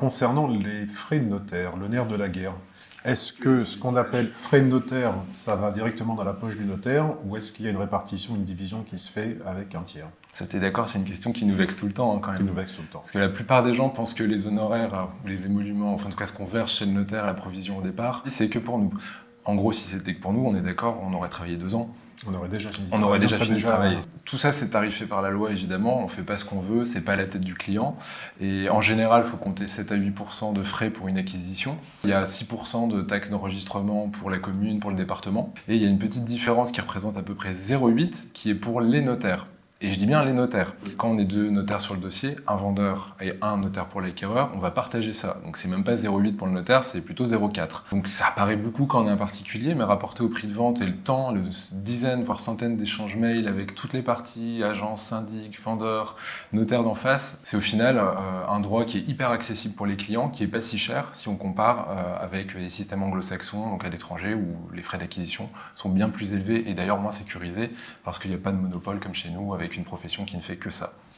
concernant les frais de notaire, le nerf de la guerre. Est-ce que ce qu'on appelle frais de notaire, ça va directement dans la poche du notaire, ou est-ce qu'il y a une répartition, une division qui se fait avec un tiers? Ça, t'es d'accord, c'est une question qui nous vexe tout le temps quand Qui même. nous vexe tout le temps. Parce que la plupart des gens pensent que les honoraires, ou les émoluments, enfin en tout cas ce qu'on verse chez le notaire, la provision au départ, c'est que pour nous. En gros, si c'était que pour nous, on est d'accord, on aurait travaillé 2 ans. On aurait déjà fini. On aurait déjà fini de travailler. Tout ça, c'est tarifé par la loi, évidemment. On ne fait pas ce qu'on veut, c'est pas à la tête du client. Et en général, il faut compter 7 à 8% de frais pour une acquisition. Il y a 6% de taxes d'enregistrement pour la commune, pour le département. Et il y a une petite différence qui représente à peu près 0,8 qui est pour les notaires. Et je dis bien les notaires. Quand on est 2 notaires sur le dossier, un vendeur et un notaire pour l'acquéreur, on va partager ça. Donc c'est même pas 0,8 pour le notaire, c'est plutôt 0,4. Donc ça paraît beaucoup quand on est un particulier, mais rapporté au prix de vente et le temps, les dizaines, voire centaines d'échanges mails avec toutes les parties, agents, syndics, vendeurs, notaires d'en face, c'est au final un droit qui est hyper accessible pour les clients, qui est pas si cher si on compare avec les systèmes anglo-saxons, donc à l'étranger, où les frais d'acquisition sont bien plus élevés et d'ailleurs moins sécurisés, parce qu'il n'y a pas de monopole comme chez nous, avec une profession qui ne fait que ça.